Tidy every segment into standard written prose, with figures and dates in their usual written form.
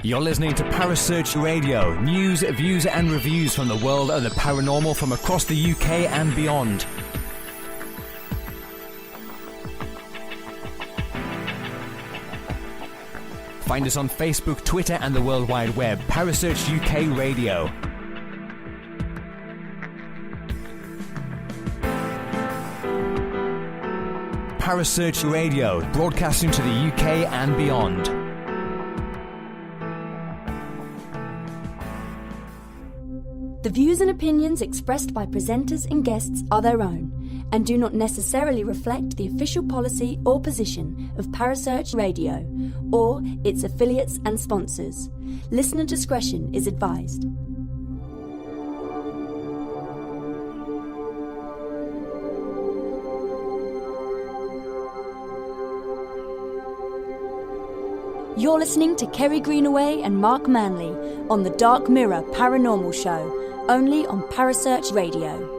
You're listening to Parasearch Radio, news, views and reviews from the world of the paranormal from across the UK and beyond. Find us on Facebook, Twitter and the World Wide Web. Parasearch UK Radio. Parasearch Radio, broadcasting to the UK and beyond. The views and opinions expressed by presenters and guests are their own and do not necessarily reflect the official policy or position of Parasearch Radio or its affiliates and sponsors. Listener discretion is advised. You're listening to Kerry Greenaway and Mark Manley on the Dark Mirror Paranormal Show, only on Parasearch Radio.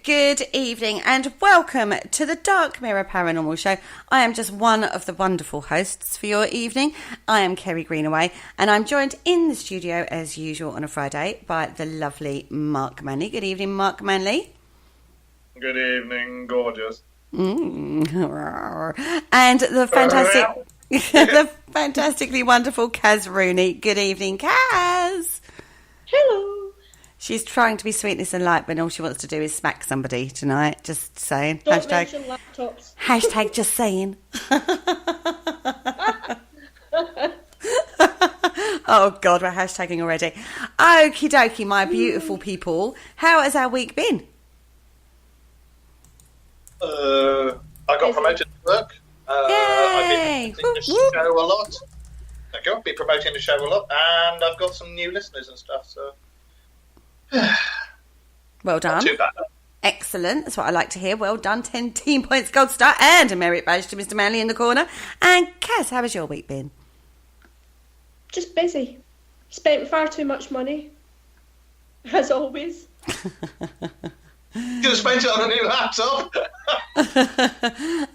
Good evening and welcome to the Dark Mirror Paranormal Show. I am just one of the wonderful hosts for your evening. I am Kerry Greenaway and I'm joined in the studio as usual on a Friday by the lovely Mark Manley. Good evening, Mark Manley. Good evening, gorgeous. And the the fantastically wonderful Caz Rooney. Good evening, Caz. Hello. She's trying to be sweetness and light, but all she wants to do is smack somebody tonight. Just saying. Don't mention laptops. Hashtag just saying. Oh, God, we're hashtagging already. Okie dokie, my beautiful people. How has our week been? I got promoted to work. Yay! I've been promoting the show a lot. I've been promoting the show a lot, and I've got some new listeners and stuff, so... Well done. Not too bad. Excellent. That's what I like to hear. Well done. 10 points, gold star, and a merit badge to Mr. Manley in the corner. And Kaz, how has your week been? Just busy. Spent far too much money, as always. You could have spent it on a new laptop.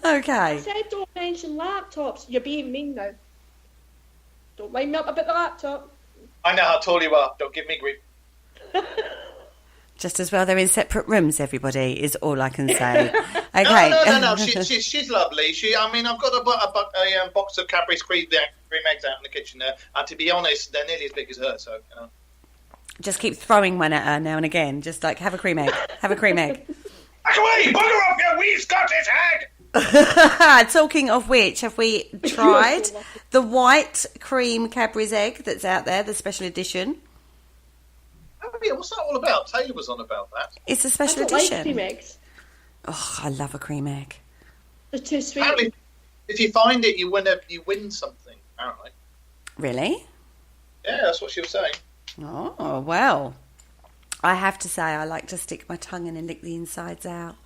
Okay. I said don't mention laptops. You're being mean now. Don't mind me up about the laptop. I know how tall you are. Don't give me grief. Just as well they're in separate rooms, everybody, is all I can say. Okay. No. She's lovely. I've got a box of Cadbury's cream eggs out in the kitchen there, and to be honest, they're nearly as big as her, so, you know. Just keep throwing one at her now and again. Just like, have a cream egg. Have a cream egg. Back away! Bugger off, you wee Scottish hag! Talking of which, have we tried the white cream Cadbury's egg that's out there, the special edition? Oh, yeah, what's that all about? Taylor was on about that. It's a special I don't edition. like cream eggs. Oh, I love a cream egg. They're too sweet. Apparently, if you find it, you win something, apparently. Really? Yeah, that's what she was saying. Oh, well. I have to say, I like to stick my tongue in and lick the insides out.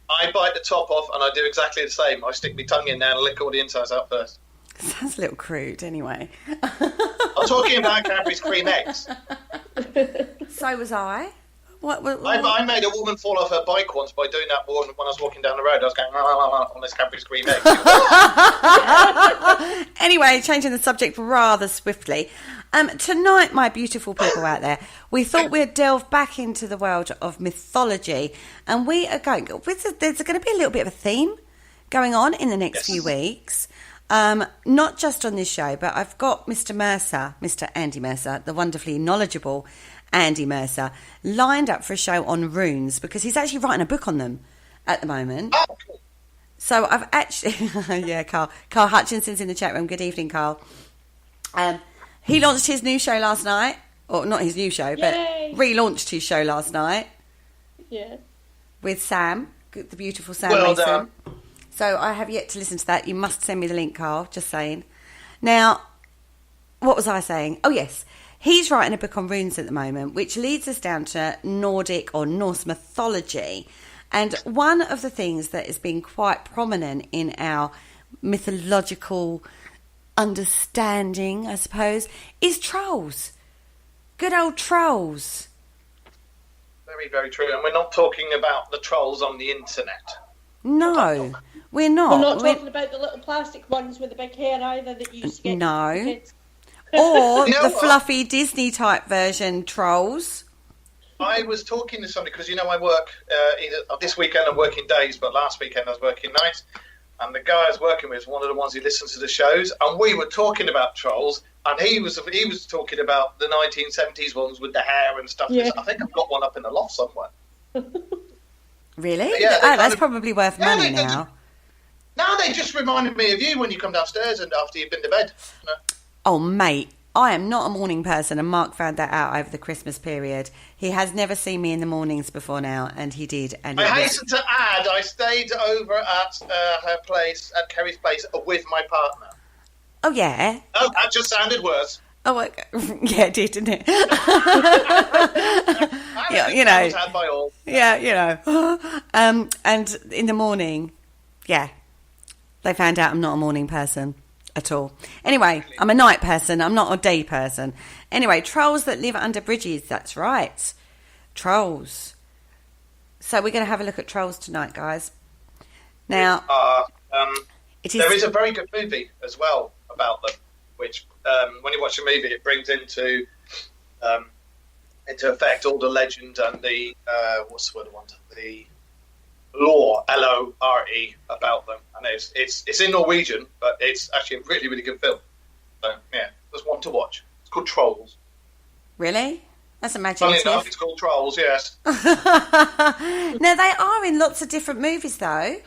I bite the top off and I do exactly the same. I stick my tongue in there and lick all the insides out first. Sounds a little crude, anyway. I'm talking about Cadbury's cream eggs. So was I. What? I made a woman fall off her bike once by doing that when I was walking down the road. I was going on this Cadbury's cream egg. Anyway, changing the subject rather swiftly. Tonight, my beautiful people out there, we thought we'd delve back into the world of mythology, and we are going. There's going to be a little bit of a theme going on in the next few weeks. Not just on this show, but I've got Mr. Andy Mercer, the wonderfully knowledgeable Andy Mercer, lined up for a show on runes because he's actually writing a book on them at the moment. Oh, cool. So I've actually, yeah, Carl Hutchinson's in the chat room. Good evening, Carl. He launched his new show last night, or not his new show, but relaunched his show last night. Yeah. With Sam, the beautiful Sam Well Mason. done. So I have yet to listen to that. You must send me the link, Carl, just saying. Now, what was I saying? Oh, yes. He's writing a book on runes at the moment, which leads us down to Nordic or Norse mythology. And one of the things that has been quite prominent in our mythological understanding, I suppose, is trolls. Good old trolls. Very, very true. And we're not talking about the trolls on the internet. No, we're not. We're not talking about the little plastic ones with the big hair either that you used to get. No. Kids. Or You know the what? fluffy Disney type version trolls. I was talking to somebody because, I work this weekend I'm working days, but last weekend I was working nights. And the guy I was working with is one of the ones who listens to the shows. And we were talking about trolls. And he was talking about the 1970s ones with the hair and stuff. Yeah. I think I've got one up in the loft somewhere. Really? Yeah, That's probably worth money they- now. No, they just reminded me of you when you come downstairs and after you've been to bed. No. Oh, mate, I am not a morning person, and Mark found that out over the Christmas period. He has never seen me in the mornings before now, and he did. And I it was- hasten to add, I stayed over at her place, at Kerry's place, with my partner. Oh, yeah. Oh, that just sounded worse. Oh, yeah, it did, didn't it? Yeah, you That know. was had by all. Yeah, you know. And in the morning, yeah, they found out I'm not a morning person at all. Anyway, I'm a night person. I'm not a day person. Anyway, trolls that live under bridges. That's right. Trolls. So we're going to have a look at trolls tonight, guys. Now, it is... There is a very good movie as well about them, which when you watch a movie, it brings into effect all the legend and the what's the word I want? The lore, Lore, about them, and it's in Norwegian, but it's actually a really, really good film. So yeah, there's one to watch. It's called Trolls. Really? That's Funny imaginative. enough, it's called Trolls. Yes. Now, they are in lots of different movies, though.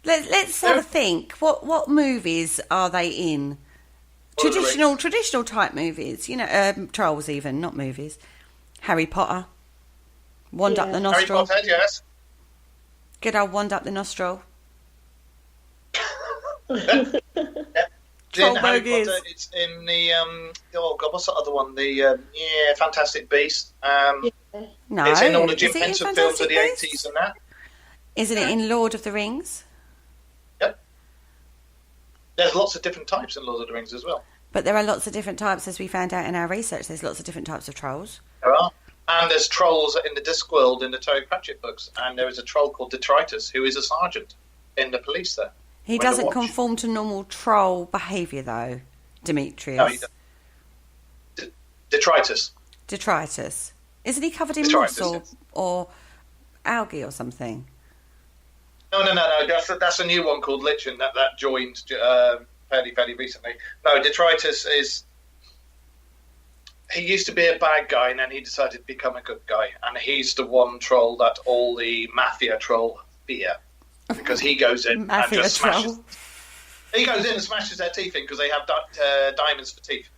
Let's have a think. What movies are they in? Lord of the Rings. Traditional type movies. You know, trolls even, not movies. Harry Potter. Wand up the Harry nostril. Potter, yes. Good old wand up the nostril. In Harry bogies. Potter, it's in the oh god, what's the other one? The Fantastic Beast. No. It's in all the Jim Is it in Henson films of the Fantastic Beasts? 80s and that. Isn't it in Lord of the Rings? Yep. There's lots of different types in Lord of the Rings as well. But there are lots of different types, as we found out in our research. There's lots of different types of trolls. There are. And there's trolls in the Discworld in the Terry Pratchett books, and there is a troll called Detritus who is a sergeant in the police there. He When to doesn't watch. conform to normal troll behaviour, though, Demetrius. No, he doesn't. Detritus. Detritus. Isn't he covered in Detritus, moss yes. or algae or something? No. That's a new one called Lichen that joined fairly recently. No, Detritus is. He used to be a bad guy, and then he decided to become a good guy, and he's the one troll that all the mafia troll fear, because he goes in and Mafia just smashes. troll. He goes in and smashes their teeth in because they have diamonds for teeth.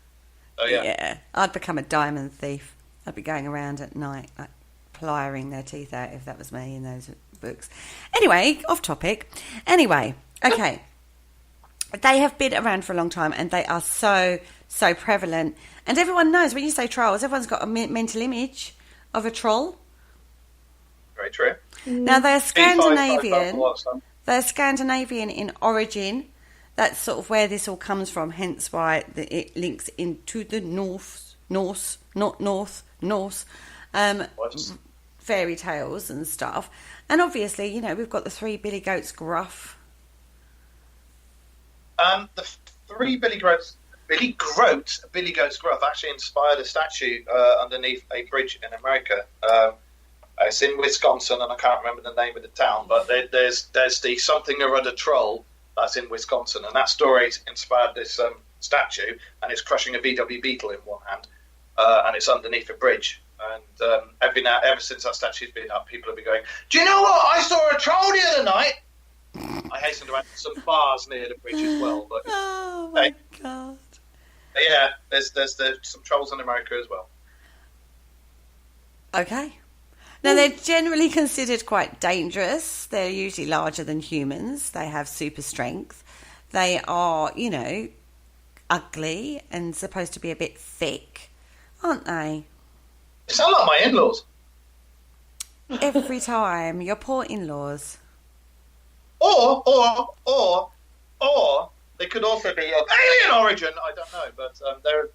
So yeah. I'd become a diamond thief. I'd be going around at night, like, pliering their teeth out if that was me in those books. Anyway, off topic. Anyway, okay. They have been around for a long time, and they are so prevalent. And everyone knows, when you say trolls, everyone's got a mental image of a troll. Very true. Now, they're Scandinavian. B555, what's that? They're Scandinavian in origin. That's sort of where this all comes from, hence why it links into the Norse, fairy tales and stuff. And obviously, you know, we've got the three Billy Goats Gruff. The three Billy Goats Gruff actually inspired a statue underneath a bridge in America. It's in Wisconsin, and I can't remember the name of the town, but there's the something or other troll that's in Wisconsin, and that story inspired this statue, and it's crushing a VW Beetle in one hand, and it's underneath a bridge. And ever since that statue's been up, people have been going, "Do you know what? I saw a troll the other night." I hasten to add some bars near the bridge as well. But Oh, my God. yeah, there's some trolls in America as well. Okay. Now, they're generally considered quite dangerous. They're usually larger than humans. They have super strength. They are, you know, ugly and supposed to be a bit thick, aren't they? They sound like my in-laws. Every time. Your poor in-laws. Or they could also be of alien origin. I don't know, but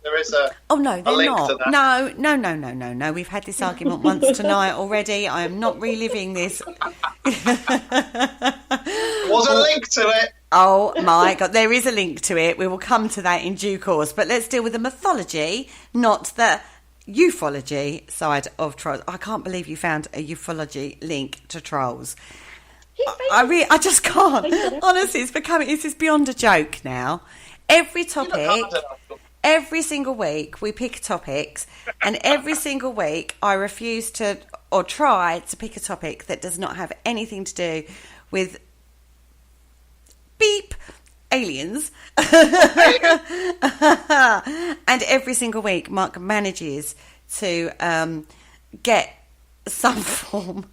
there is a Oh no, they're link not. to that. No. We've had this argument once tonight already. I am not reliving this. There was a link to it. Oh my God, there is a link to it. We will come to that in due course. But let's deal with the mythology, not the ufology side of trolls. I can't believe you found a ufology link to trolls. I just can't. Honestly, it's just beyond a joke now. Every topic, every single week we pick topics, and every single week I refuse to or try to pick a topic that does not have anything to do with beep aliens. And every single week Mark manages to get some form.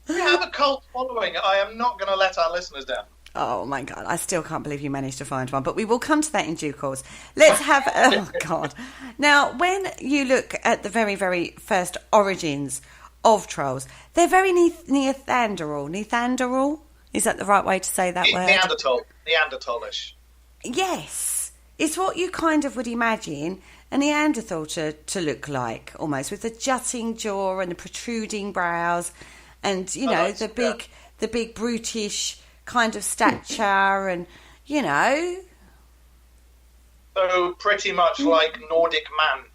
We have a cult following. I am not going to let our listeners down. Oh my God, I still can't believe you managed to find one, but we will come to that in due course. Let's have, oh God. Now, when you look at the very, very first origins of trolls, they're very Neanderthal. Neanderthal? Is that the right way to say that word? Neanderthalish. Yes. It's what you kind of would imagine a Neanderthal to look like, almost, with the jutting jaw and the protruding brows. And, you know, the big brutish kind of stature and, you know. So pretty much like Nordic man.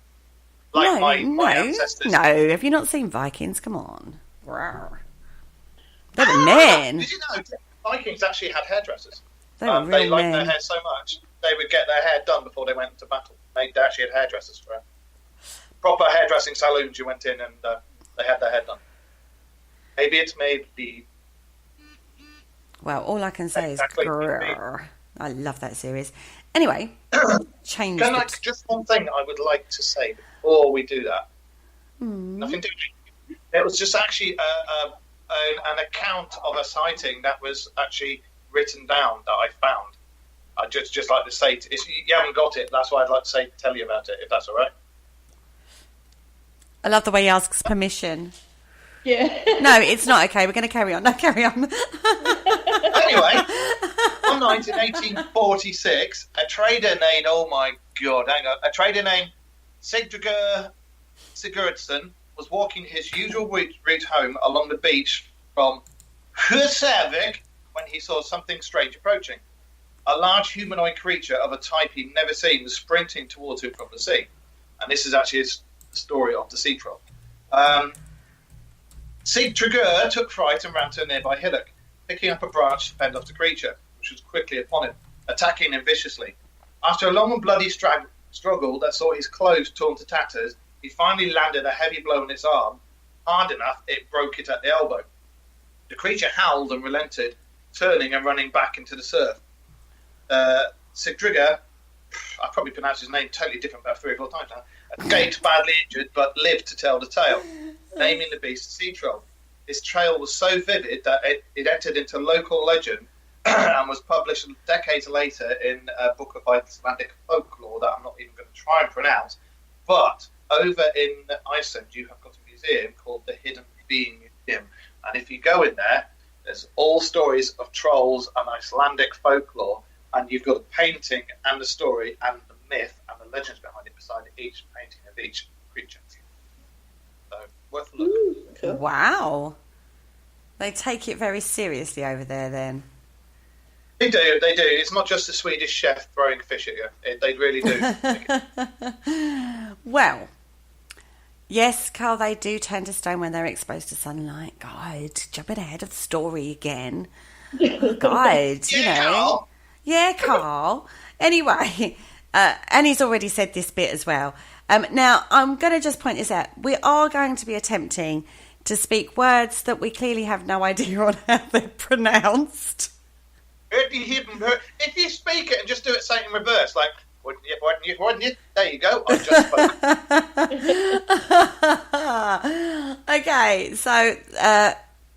Like my ancestors. No, have you not seen Vikings? Come on. They were men. Did you know Vikings actually had hairdressers? They were real they liked men. their hair so much, they would get their hair done before they went into battle. They actually had hairdressers for it. Proper hairdressing saloons you went in and they had their hair done. Maybe it's maybe. Well, all I can say Exactly. is grrr. I love that series. Anyway, change. Just one thing I would like to say before we do that. Nothing to do. It was just actually an account of a sighting that was actually written down that I found. I just like to say, if you haven't got it, that's why I'd like to tell you about it, if that's all right. I love the way he asks permission. Yeah. No, it's not okay. We're going to carry on. No, carry on. Anyway, one night in 1846, a trader named, a trader named Sigurdur Sigurdsson was walking his usual route home along the beach from Husavik when he saw something strange approaching. A large humanoid creature of a type he'd never seen was sprinting towards him from the sea. And this is actually the story of the sea troll. Sigurdur took fright and ran to a nearby hillock, picking up a branch to fend off the creature, which was quickly upon him, attacking him viciously. After a long and bloody struggle that saw his clothes torn to tatters, he finally landed a heavy blow on its arm, hard enough it broke it at the elbow. The creature howled and relented, turning and running back into the surf. Sigurdur, I probably pronounced his name totally different about 3 or 4 times now, escaped badly injured but lived to tell the tale, naming the beast the sea troll. His trail was so vivid that it entered into local legend and was published decades later in a book of Icelandic folklore that I'm not even going to try and pronounce. But over in Iceland, you have got a museum called the Hidden Being Museum. And if you go in there, there's all stories of trolls and Icelandic folklore. And you've got a painting and the story and the myth and the legends behind it beside each painting of each creature. So, worth a look. Ooh, cool. Wow. They take it very seriously over there then. They do. It's not just a Swedish chef throwing fish at you. They really do. Well, yes, Carl, they do turn to stone when they're exposed to sunlight. God, jumping ahead of the story again. Oh, God, you know. Carl. Yeah, Carl. Anyway, and he's already said this bit as well. Now, I'm going to just point this out. We are going to be attempting to speak words that we clearly have no idea on how they're pronounced. If you speak it and just do it say in reverse, like, wouldn't you? There you go. I just spoke. Okay, so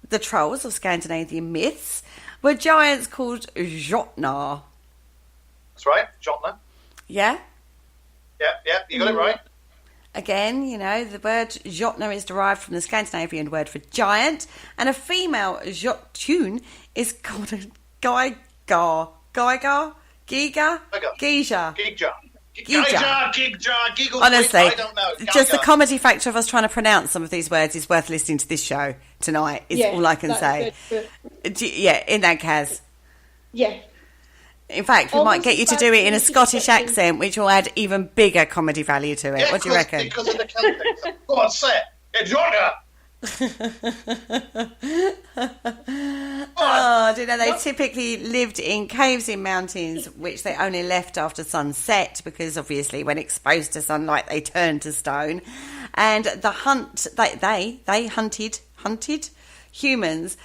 the trolls of Scandinavian myths were giants called Jotnar. That's right, Jotnar. Yeah? Yeah, you got it right. Again, you know, the word Jotna is derived from the Scandinavian word for giant, and a female Jotun is called a Geiger. Giga? Geisha. Giggle. Honestly, I don't know. just the comedy factor of us trying to pronounce some of these words is worth listening to this show tonight, is all I can say. Yeah, in that, Caz. Yeah. In fact, we might get you to do it in a Scottish accent, which will add even bigger comedy value to it. Yeah, what do you reckon? Because of the Celtics. Go on, say it. Georgia. Oh, do you know, they typically lived in caves in mountains, which they only left after sunset, because obviously when exposed to sunlight, they turned to stone. And they hunted humans,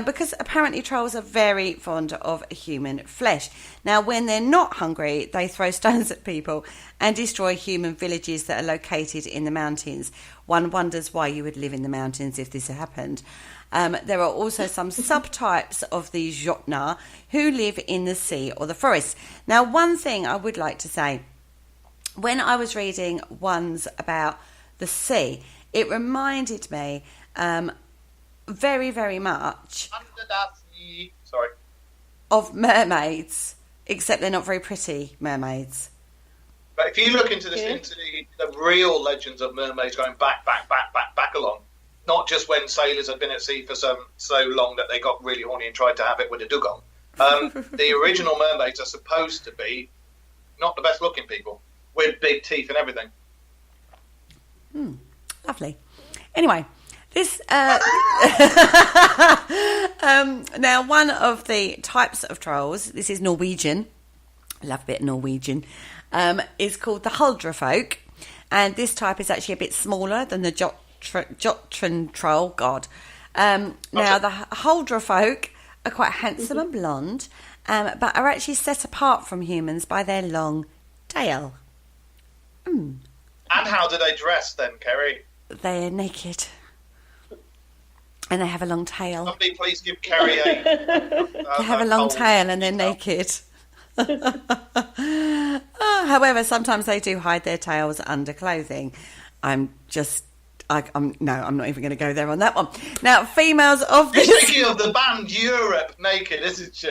because apparently trolls are very fond of human flesh. Now, when they're not hungry, they throw stones at people and destroy human villages that are located in the mountains. One wonders why you would live in the mountains if this happened. There are also some subtypes of the Jotna who live in the sea or the forest. Now, one thing I would like to say, when I was reading ones about the sea, it reminded me very, very much of mermaids, except they're not very pretty mermaids. But if you look into this, into the real legends of mermaids going back along, not just when sailors had been at sea for so long that they got really horny and tried to have it with a dugong. The original mermaids are supposed to be not the best looking people, with big teeth and everything. Lovely. Anyway, this now one of the types of trolls, this is Norwegian, love a bit of Norwegian, is called the Huldra and this type is actually a bit smaller than the Jotun troll. God. Now the Huldra are quite handsome and blonde, but are actually set apart from humans by their long tail. And how do they dress then, Kerry? They're naked. And they have a long tail. Somebody please give Kerry a... They have a long tail and they're naked. However, sometimes they do hide their tails under clothing. I'm not even going to go there on that one. Now, females of this... Speaking of the band Europe naked, isn't she?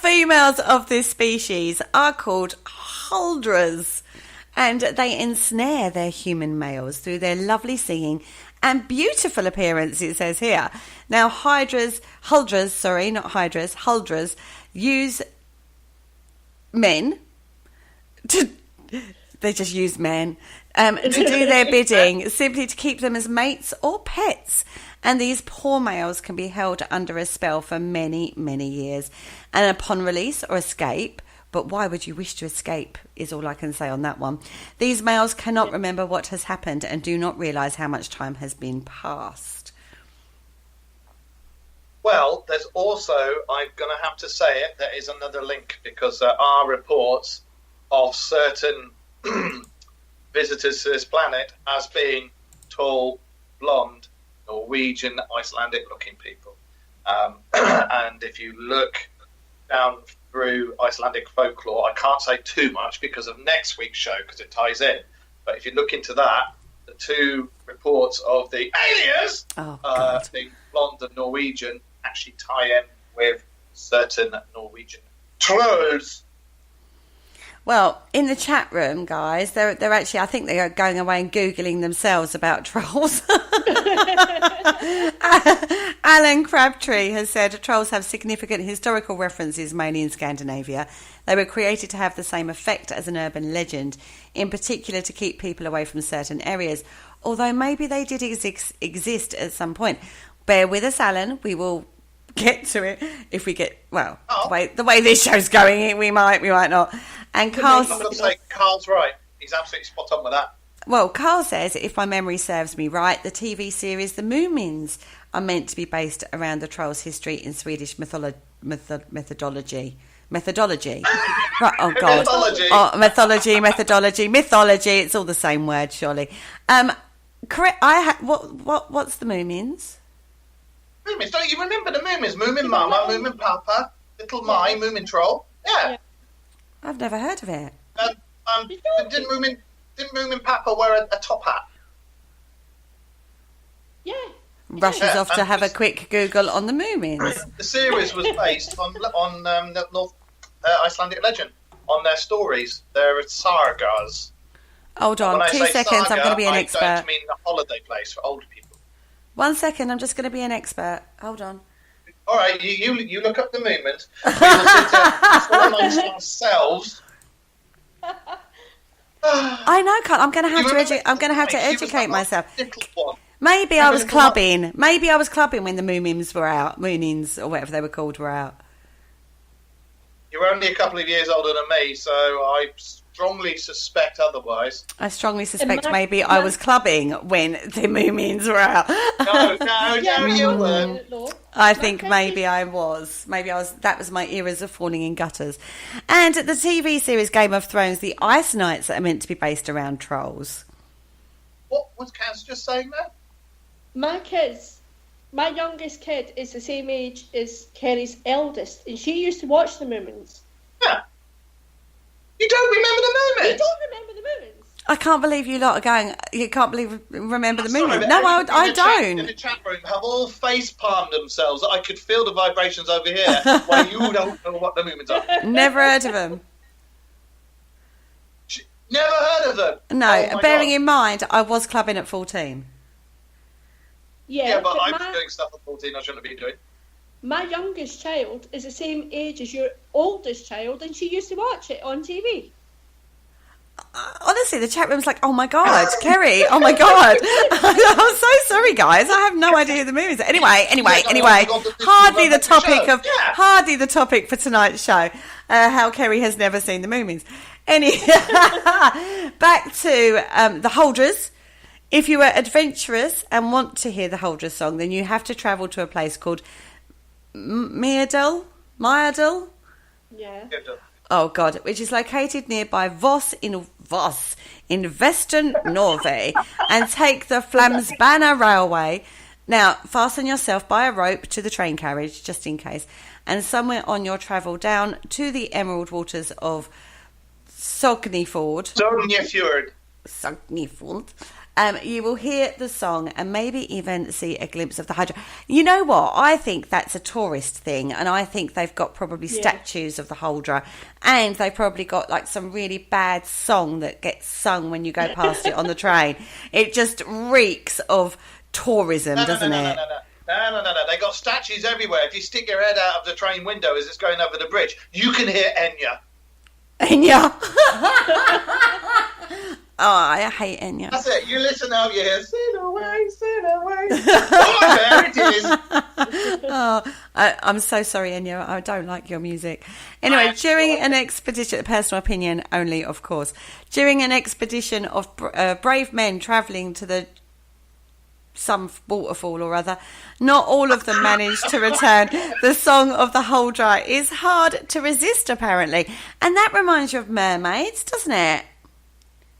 Females of this species are called huldras, and they ensnare their human males through their lovely singing and beautiful appearance, it says here. Now, huldras use men to... They just use men to do their bidding, simply to keep them as mates or pets. And these poor males can be held under a spell for many, many years. And upon release or escape, but why would you wish to escape is all I can say on that one. These males cannot remember what has happened and do not realise how much time has been passed. Well, there's also, I'm going to have to say it, there is another link, because there are reports of certain visitors to this planet as being tall, blonde, Norwegian, Icelandic-looking people. And if you look down through Icelandic folklore, I can't say too much because of next week's show, because it ties in. But if you look into that, the two reports of the aliens, the blonde and Norwegian, actually tie in with certain Norwegian trolls. Well, in the chat room, guys, they're actually, I think they are going away and Googling themselves about trolls. Alan Crabtree has said trolls have significant historical references, mainly in Scandinavia. They were created to have the same effect as an urban legend, in particular to keep people away from certain areas, although maybe they did exist at some point. Bear with us, Alan. We will get to it if we get, the way this show's going, we might not. And Carl's right. He's absolutely spot on with that. Well, Carl says, if my memory serves me right, the TV series The Moomins are meant to be based around the troll's history in Swedish methodology. Right, oh God. Mythology. It's all the same word, surely. Correct. What's the Moomins? Moomins, don't you remember the Moomins? Moomin Mama, Moomin Papa, Little My, Moomin Troll. Yeah. I've never heard of it. Didn't Moomin Papa wear a top hat? Yeah. Rushes off to have a quick Google on the Moomins. The series was based on the North Icelandic legend, on their stories, their sagas. Hold on, When I 2 say seconds, saga, I'm going to be an I expert. don't mean the holiday place for old people. 1 second, I'm just going to be an expert. Hold on. All right, you look up the movement. We will sit down amongst ourselves. I know, Carl. I'm going to have to educate myself. Maybe I was clubbing. Maybe I was clubbing when the Moomins were out. Moonins, or whatever they were called, were out. You're only a couple of years older than me, so I strongly suspect otherwise. I strongly suspect maybe I was clubbing when the Moomins were out. No, you weren't. I think maybe I was. That was my eras of falling in gutters. And the TV series Game of Thrones, the Ice Knights are meant to be based around trolls. What was Caz just saying there? My youngest kid is the same age as Kerry's eldest, and she used to watch the Moomins. Yeah. You don't remember the You Moomins? don't remember the Moomins? I can't believe you lot are going. You can't remember the Sorry, Moomins. but No, I everybody don't. in the chat room have all face palmed themselves. I could feel the vibrations over here while you don't know what the Moomins are. Never heard of them. Never heard of them. No, Oh my bearing God. in mind, I was clubbing at 14. Yeah, but I was doing stuff at 14 I shouldn't have been doing. My youngest child is the same age as your oldest child, and she used to watch it on TV. Honestly, the chat room's like, oh my God, Kerry, oh my God. I'm so sorry, guys. I have no idea who the Moomins are. Anyway, hardly the topic for tonight's show. How Kerry has never seen the Moomins. Back to the Holders. If you are adventurous and want to hear the Holders song, then you have to travel to a place called Myrdal? Yeah. Oh God, which is located nearby Voss in Western Norway, and take the Flamsbana Railway. Now, fasten yourself by a rope to the train carriage, just in case, and somewhere on your travel down to the emerald waters of Sognefjord. You will hear the song and maybe even see a glimpse of the Hydra. You know what? I think that's a tourist thing, and I think they've got probably statues of the Hydra, and they've probably got like some really bad song that gets sung when you go past it on the train. It just reeks of tourism, doesn't it? No. They got statues everywhere. If you stick your head out of the train window as it's going over the bridge, you can hear Enya. Enya. Oh, I hate Enya. That's it. You listen out, you hear, sit away. Oh, there it is. Oh, I'm so sorry, Enya. I don't like your music. Anyway, during an expedition, personal opinion only, of course, during an expedition of brave men travelling to some waterfall or other, not all of them managed to return. The song of the Huldra is hard to resist, apparently. And that reminds you of mermaids, doesn't it?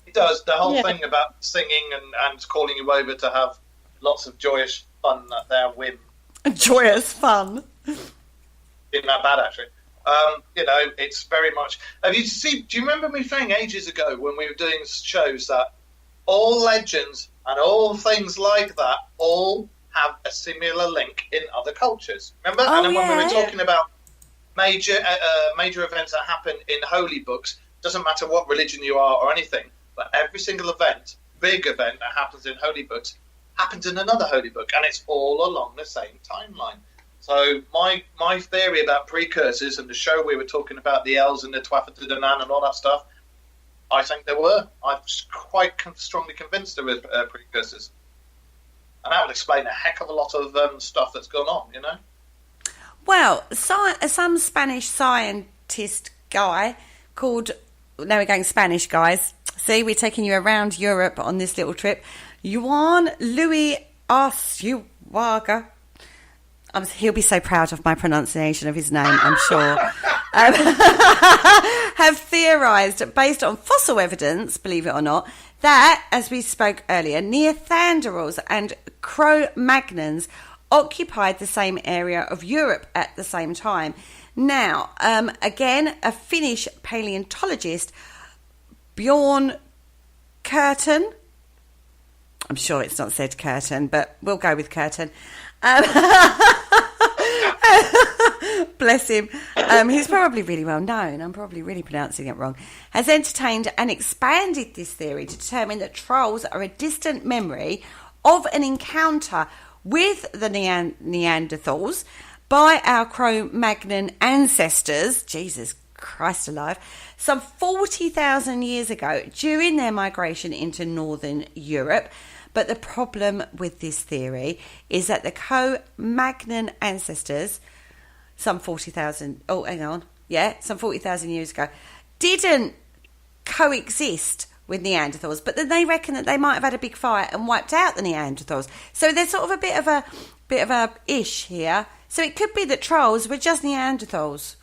It does. The whole thing about singing and calling you over to have lots of joyous fun at their whim. Joyous fun. Isn't that bad, actually? It's very much... do you remember me saying ages ago when we were doing shows that all legends and all things like that all have a similar link in other cultures? Remember? Oh, and then when we were talking about major events that happen in holy books, doesn't matter what religion you are or anything, but every single big event that happens in holy books happens in another holy book, and it's all along the same timeline. So my theory about precursors and the show we were talking about, the elves and the Tuatha and all that stuff, I think there were. I'm quite strongly convinced there were precursors. And that would explain a heck of a lot of stuff that's gone on, you know? Well, some Spanish scientist guy called... Now we're going Spanish, guys. See, we're taking you around Europe on this little trip. Juan Luis Arzuaga. He'll be so proud of my pronunciation of his name, I'm sure. Have theorised, based on fossil evidence, believe it or not, that, as we spoke earlier, Neanderthals and Cro-Magnons occupied the same area of Europe at the same time. Now, again, a Finnish paleontologist, Bjorn Curtin. I'm sure it's not said Curtin, but we'll go with Curtin. Bless him. He's probably really well known. I'm probably really pronouncing it wrong. Has entertained and expanded this theory to determine that trolls are a distant memory of an encounter with the Neanderthals by our Cro-Magnon ancestors, Jesus Christ alive, some 40,000 years ago during their migration into northern Europe. But the problem with this theory is that the Cro-Magnon ancestors, some 40,000 years ago, didn't coexist with Neanderthals, but then they reckon that they might have had a big fire and wiped out the Neanderthals. So there's sort of a bit of a ish here. So it could be that trolls were just Neanderthals.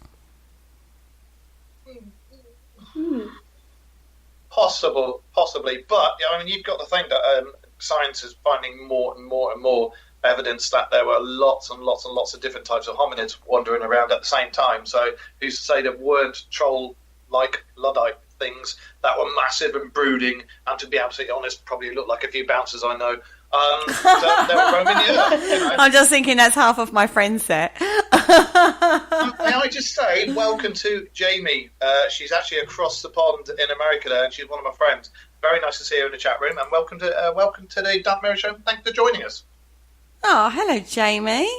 Possibly, but I mean, you've got to think that science is finding more and more and more evidence that there were lots and lots and lots of different types of hominids wandering around at the same time. So who's to say there weren't troll-like Luddite things that were massive and brooding, and to be absolutely honest, probably looked like a few bouncers I know. So they were roaming the earth, you know. I'm just thinking that's half of my friends there. May I just say, welcome to Jamie. She's actually across the pond in America there, and she's one of my friends. Very nice to see her in the chat room, and welcome to the Dan Mary Show. Thanks for joining us. Oh, hello, Jamie.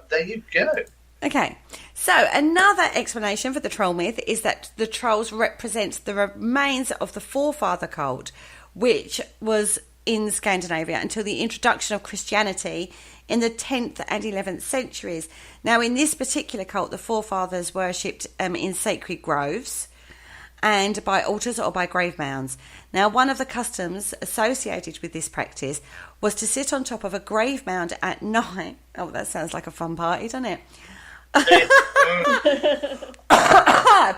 There you go. Okay, so another explanation for the troll myth is that the trolls represent the remains of the forefather cult, which was in Scandinavia until the introduction of Christianity in the 10th and 11th centuries. Now, in this particular cult, the forefathers worshipped in sacred groves and by altars or by grave mounds. Now, one of the customs associated with this practice was to sit on top of a grave mound at night. Oh, that sounds like a fun party, doesn't it?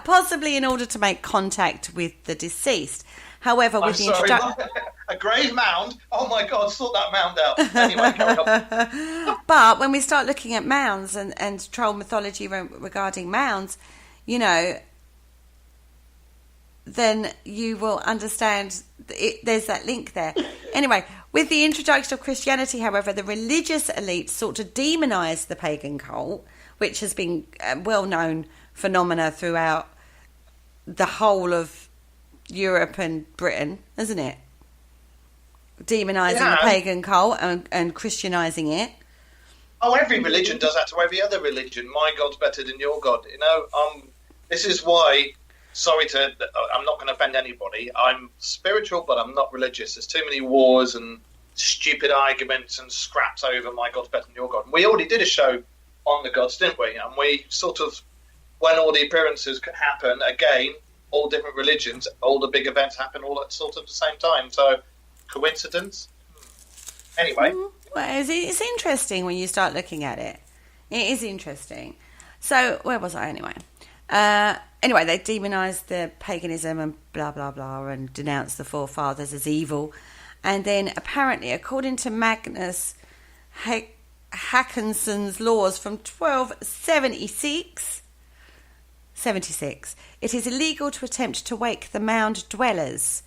Possibly in order to make contact with the deceased. However, with the introduction... A grave mound? Oh my God, sort that mound out. Anyway, carry on. But when we start looking at mounds and troll mythology regarding mounds, you know, then you will understand there's that link there. Anyway, with the introduction of Christianity, however, the religious elite sought to demonise the pagan cult, which has been a well-known phenomena throughout the whole of Europe and Britain, isn't it? Demonising the pagan cult and Christianising it. Oh, every religion does that to every other religion. My God's better than your God. You know, this is why, I'm not going to offend anybody. I'm spiritual, but I'm not religious. There's too many wars and stupid arguments and scraps over my God's better than your God. We already did a show on the gods, didn't we? And we sort of, when all the appearances could happen, again, all different religions, all the big events happen all at sort of the same time. So, coincidence? Anyway. Well, it's interesting when you start looking at it. It is interesting. So, where was I anyway? Anyway, they demonised the paganism and blah, blah, blah, and denounced the forefathers as evil. And then, apparently, according to Magnus Haakonsson's laws from 1276, it is illegal to attempt to wake the mound dwellers.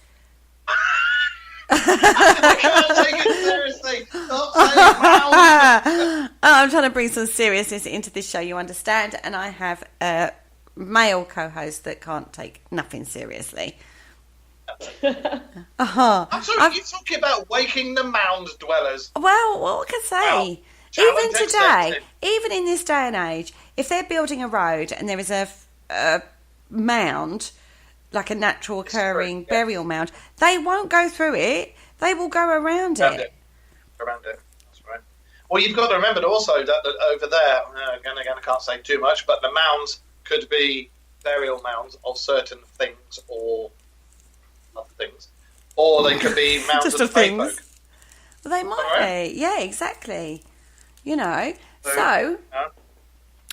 I can't take it seriously. Stop saying mound. I'm trying to bring some seriousness into this show, you understand, and I have a male co-host that can't take nothing seriously. I'm sorry, you're talking about waking the mound dwellers. Well, what can I say? Well, even today, even in this day and age, if they're building a road and there is a mound, like a natural occurring burial mound, they won't go through it. They will go around it. Around it. That's right. Well, you've got to remember also that over there, again, I can't say too much, but the mounds could be burial mounds of certain things or other things, or they could be mounds just of things. Well, they might be. Yeah, exactly. You know. So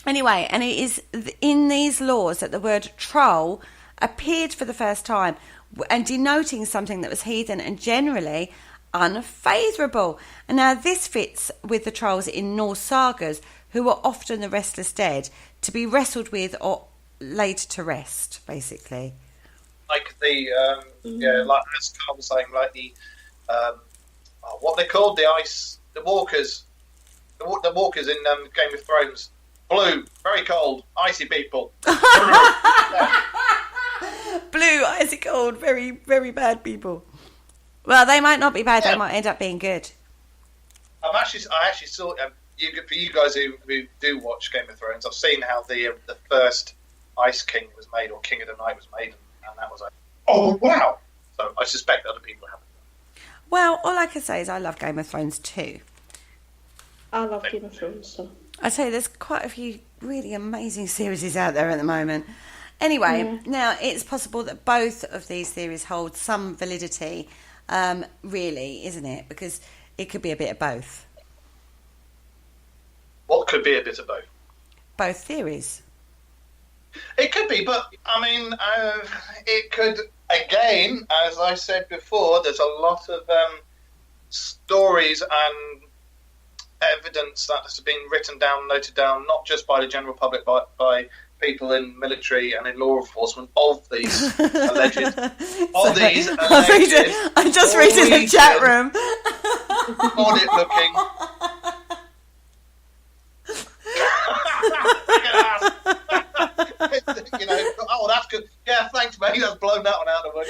anyway, and it is in these laws that the word troll appeared for the first time, and denoting something that was heathen and generally unfavourable. And now this fits with the trolls in Norse sagas, who are often the restless dead, to be wrestled with or laid to rest, basically. Like the like as Carl was saying, like the what they called the walkers, the walkers in Game of Thrones. Blue, very cold, icy people. Blue, icy cold, very, very bad people. Well, they might not be bad. They might end up being good. I actually saw for you guys who do watch Game of Thrones. I've seen how the first Ice King was made, or King of the Night was made, and that was like, oh wow. So I suspect other people haven't. Well, all I can say is I love Game of Thrones too. I love Game of Thrones, so. I tell you, there's quite a few really amazing series out there at the moment. Anyway, now it's possible that both of these theories hold some validity, really, isn't it? Because it could be a bit of both. What could be a bit of both? Both theories. It could be, but I mean, it could, again, as I said before, there's a lot of stories and evidence that has been written down, noted down, not just by the general public, but by people in military and in law enforcement of these alleged. I'm just reading the chat room. Audit looking. You know, oh, that's good. Yeah, thanks, mate. That's blown that one out of the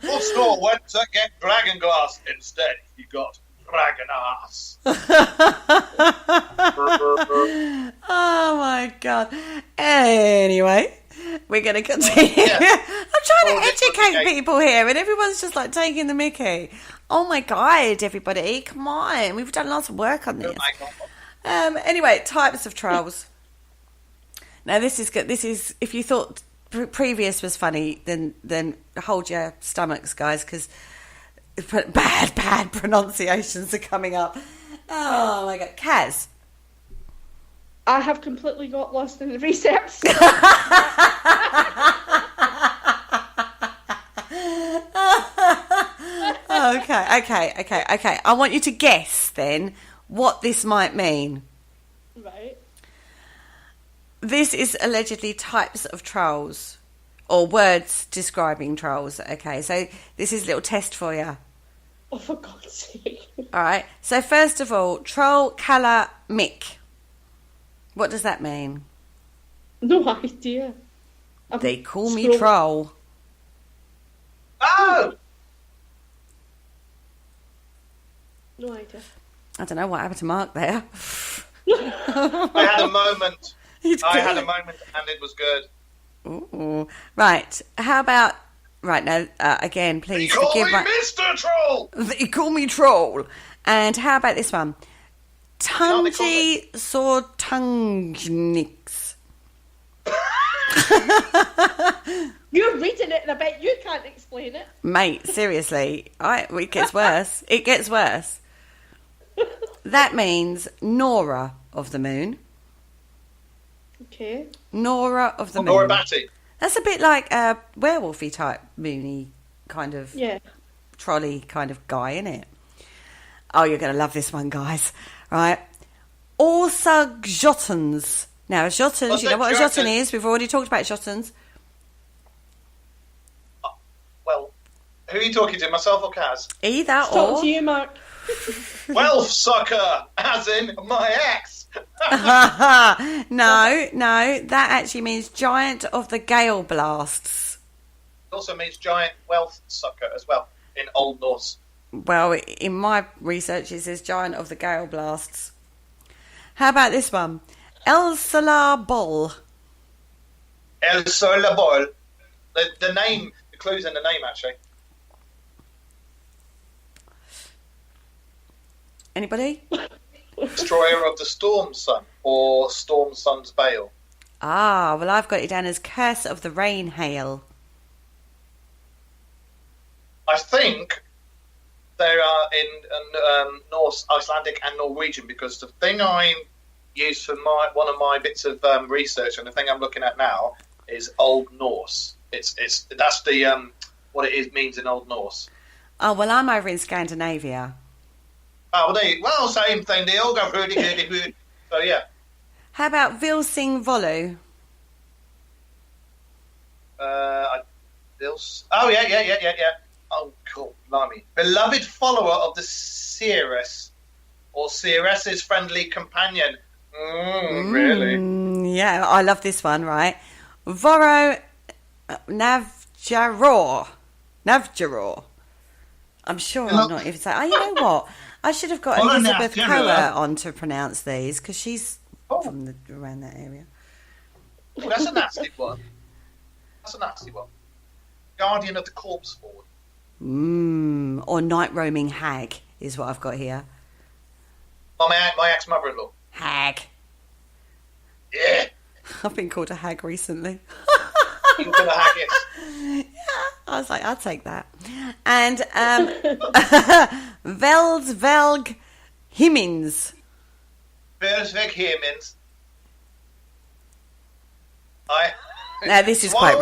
What store went to get dragon glass instead? You got dragon ass. Oh my god. Anyway, we're going to continue. Yeah. I'm trying to educate people here, and everyone's just like taking the mickey. Oh my god, everybody, come on. We've done lots of work on this. Anyway, types of trolls. Now this is good. This is, if you thought previous was funny, then hold your stomachs, guys, because bad pronunciations are coming up. Oh my god, Caz. I have completely got lost in the research. Okay. I want you to guess then what this might mean. Right. This is allegedly types of trolls, or words describing trolls. Okay, so this is a little test for you. Oh, for God's sake. All right. So first of all, troll cala mick. What does that mean? No idea. They call me troll. Oh! No idea. I don't know what happened to Mark there. I had a moment. And it was good. Ooh. Right. How about... Right, now, again, please Call forgive me my... Mr. Troll! They call me troll. And how about this one? Tungy Sortungnix. You're reading it, and I bet you can't explain it. Mate, seriously. It gets worse. It gets worse. That means Nora of the moon. Okay. Nora of the moon. Nora Batty. That's a bit like a werewolfy type moony kind of trolley kind of guy, isn't it? Oh, you're going to love this one, guys. Right. Orsa Jottens. Now, Jottens, you know what a Jotten is? We've already talked about Jottens. Well, who are you talking to, myself or Caz? Either or. Talk to you, Mark. Wealth sucker, as in my ex. No, that actually means giant of the gale blasts. It also means giant wealth sucker as well in Old Norse. Well, in my research, it says giant of the gale blasts. How about this one? El Solar Bol. El Solar Bol. The name, the clue's in the name, actually. Anybody? Destroyer of the Storm Sun, or Storm Sun's Bale. Ah, well, I've got it down as Curse of the Rain Hail. I think they are in Norse, Icelandic and Norwegian, because the thing I used for one of my bits of research, and the thing I'm looking at now, is Old Norse. That's the what it means in Old Norse. Oh, well, I'm over in Scandinavia. Oh, well, same thing. They all go hooty. So, yeah. How about Vil Singh Volu? Oh, yeah. Oh, cool. Blimey. Beloved follower of the Seeress, or Seeress's friendly companion. Really? Yeah, I love this one, right? Voro Navjaror. I'm sure I'm not even saying... Oh, you know what? I should have got Elizabeth Coa on to pronounce these, because she's from around that area. Oh, that's a nasty one. Guardian of the Corpse Forward. Or Night Roaming Hag is what I've got here. Oh, my ex-mother-in-law. Hag. Yeah. I've been called a hag recently. You've been a hag, yes. Yeah, I was like, I'll take that. And Velsvelg Himmins. Versvig Hiemens. Now, this is quite...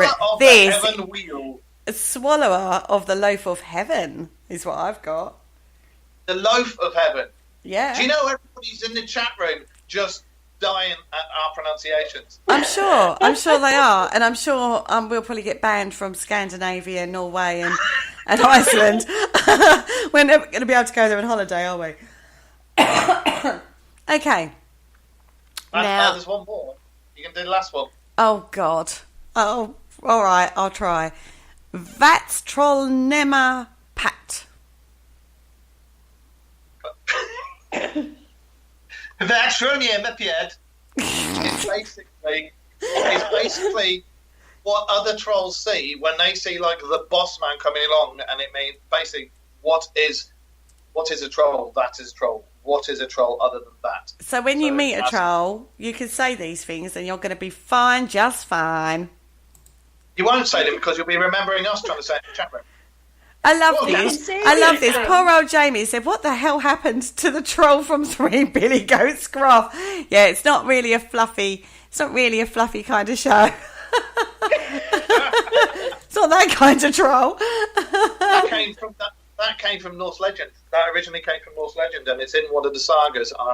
Swallower of the Loaf of Heaven is what I've got. The Loaf of Heaven. Yeah. Do you know everybody's in the chat room just dying at our pronunciations? I'm sure they are, and I'm sure we'll probably get banned from Scandinavia, Norway, and Iceland. We're never going to be able to go there on holiday, are we? Okay. Now, there's one more. You can do the last one. Oh God. Oh, all right. I'll try. Vatstrolnema Pat. Vatstrolnema Pat is basically what other trolls see when they see like the boss man coming along, and it means basically what is a troll? That is a troll. What is a troll other than that? So when you meet a troll, you can say these things, and you're going to be fine, just fine. You won't say them because you'll be remembering us trying to say it in the chat room. I love this. Poor old Jamie said, what the hell happened to the troll from Three Billy Goats Gruff? Yeah, it's not really a fluffy kind of show. It's not that kind of troll. That came from Norse legend. That originally came from Norse legend, and it's in one of the sagas. And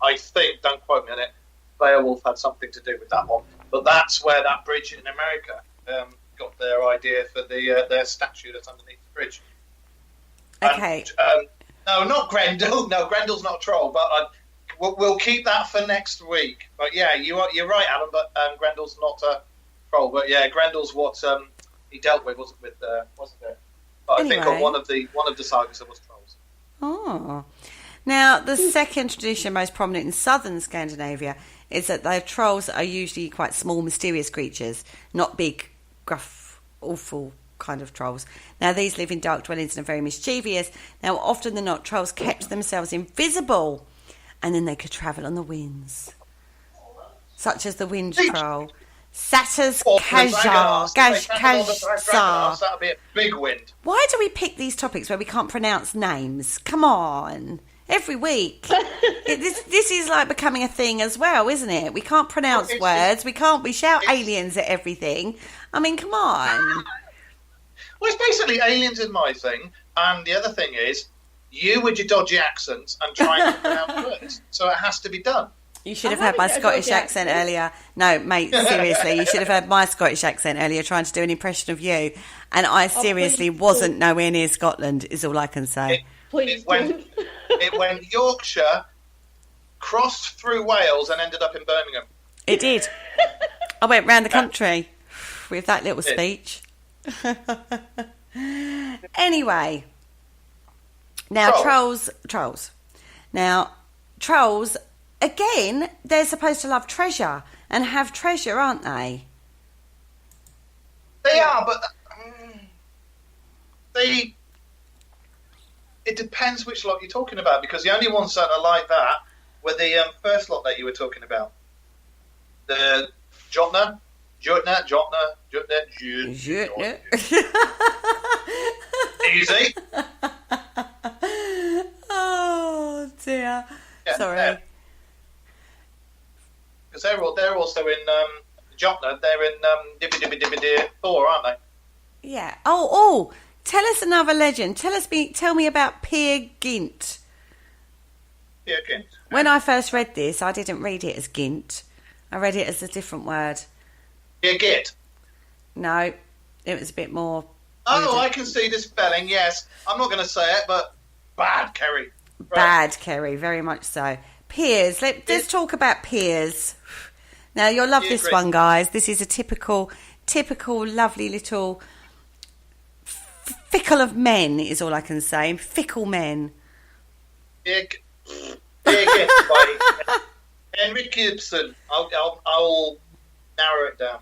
I think, don't quote me on it, Beowulf had something to do with that one. But that's where that bridge in America got their idea for their statue that's underneath the bridge. Okay. And, no, not Grendel. No, Grendel's not a troll. But we'll keep that for next week. But yeah, you're right, Alan. But Grendel's not a troll. But yeah, Grendel's what he dealt with, wasn't it? But anyway. I think on one of the sagas there was trolls. Oh. Now, the second tradition most prominent in southern Scandinavia is that their trolls are usually quite small, mysterious creatures, not big, gruff, awful kind of trolls. Now, these live in dark dwellings and are very mischievous. Now, often than not, trolls kept themselves invisible, and then they could travel on the winds, such as the wind troll. Satters Kazar. That'll be a big wind. Why do we pick these topics where we can't pronounce names? Come on. Every week. This is like becoming a thing as well, isn't it? We can't pronounce words. We shout aliens at everything. I mean, come on. Well, it's basically aliens is my thing. And the other thing is, you with your dodgy accents and trying to pronounce words. So it has to be done. You should have had my Scottish accent earlier. No, mate, seriously, you should have heard my Scottish accent earlier trying to do an impression of you. And I seriously wasn't nowhere near Scotland, is all I can say. It went Yorkshire, crossed through Wales and ended up in Birmingham. It did. I went round the country with that little speech. Anyway. Now, trolls. Now, trolls... Again, they're supposed to love treasure and have treasure, aren't they? They are, but it depends which lot you're talking about, because the only ones that are like that were the first lot that you were talking about. The Jotner. Easy. Oh, dear. Yeah, sorry. Yeah. Because they're also in Jotner. They're in Thor, aren't they? Yeah. Oh! Tell us another legend. Tell me about Peer Gynt. Peer Gynt. When I first read this, I didn't read it as Gint. I read it as a different word. Peer Gynt. No, it was a bit more... Oh, I can see the spelling, yes. I'm not going to say it, but bad, Kerry. Right. Bad, Kerry, very much so. Peers. Let's talk about peers. Now, you'll love this one, guys. This is a typical, lovely little... fickle of men is all I can say. Fickle men. Peer Gynt by Henry Gibson. I'll narrow it down.